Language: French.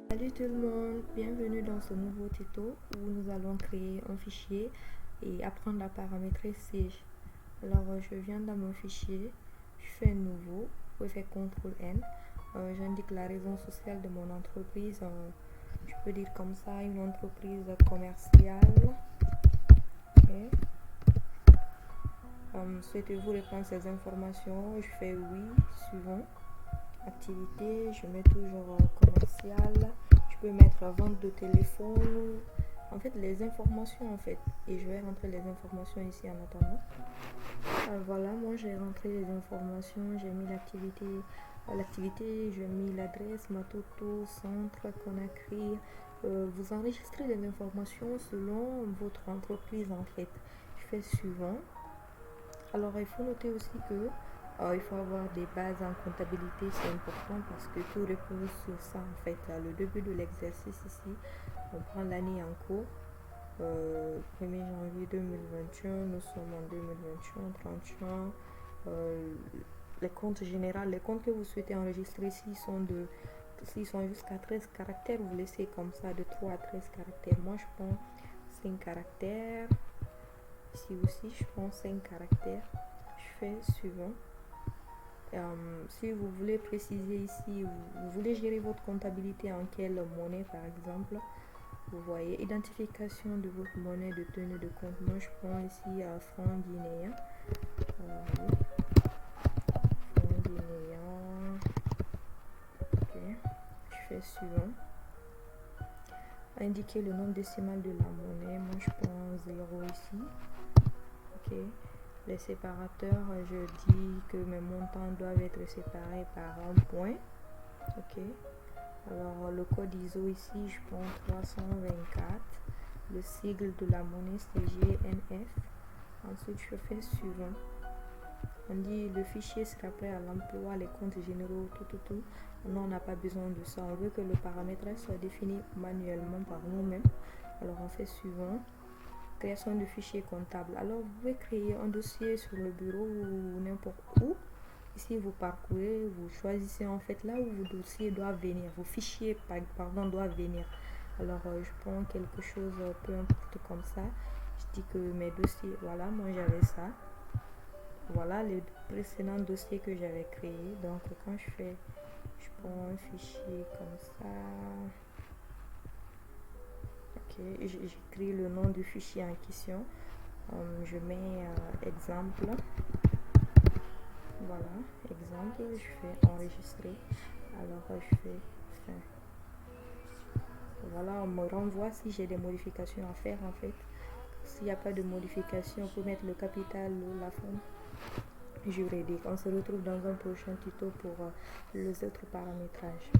Salut tout le monde, bienvenue dans ce nouveau tuto où nous allons créer un fichier et apprendre à paramétrer Sage. Alors je viens dans mon fichier, je fais nouveau, vous pouvez faire CTRL N, j'indique la raison sociale de mon entreprise, je peux dire comme ça une entreprise commerciale. Okay. Souhaitez-vous reprendre ces informations? Je fais oui, suivant. Activité, je mets toujours commercial. Je peux mettre vente de téléphone, en fait les informations en fait, et je vais rentrer les informations ici en attendant. Voilà, moi j'ai rentré les informations, j'ai mis l'activité, j'ai mis l'adresse, Matoto, centre, Conakry. Vous enregistrez les informations selon votre entreprise en fait. Je fais suivant. Alors il faut noter aussi que il faut avoir des bases en comptabilité, c'est important parce que tout repose sur ça en fait. Le début de l'exercice ici, on prend l'année en cours. 1er janvier 2021, nous sommes en 2021, 30 juin. Les comptes généraux, les comptes que vous souhaitez enregistrer, s'ils sont jusqu'à 13 caractères, vous laissez comme ça de 3 à 13 caractères. Moi je prends 5 caractères. Ici aussi je prends 5 caractères. Je fais suivant. Si vous voulez préciser ici, vous voulez gérer votre comptabilité en quelle monnaie par exemple, vous voyez identification de votre monnaie de tenue de compte. Moi je prends ici franc guinéen. Franc guinéen. Ok, je fais suivant. Indiquer le nombre décimal de la monnaie. Moi je prends 0 ici. Ok. Les séparateurs, je dis que mes montants doivent être séparés par un point. Ok. Alors le code ISO ici, je prends 324. Le sigle de la monnaie c'est GNF. Ensuite je fais suivant. On dit le fichier sera prêt à l'emploi, les comptes généraux, tout. Non, on n'a pas besoin de ça. On veut que le paramétrage soit défini manuellement par nous-mêmes. Alors on fait suivant. Création de fichier comptable. Alors vous pouvez créer un dossier sur le bureau ou n'importe où. Ici vous parcourez, vous choisissez en fait là où vos dossiers doivent venir, vos fichiers doivent venir. Alors je prends quelque chose, peu importe comme ça. Je dis que mes dossiers, voilà, moi j'avais ça. Voilà les précédents dossiers que j'avais créés. Donc quand je prends un fichier comme ça. J'écris le nom du fichier en question. Je mets exemple. Voilà, exemple. Je fais enregistrer. Alors je fais fin. Voilà, on me renvoie si j'ai des modifications à faire en fait. S'il n'y a pas de modification, on peut mettre le capital ou la forme juridique. On se retrouve dans un prochain tuto pour les autres paramétrages.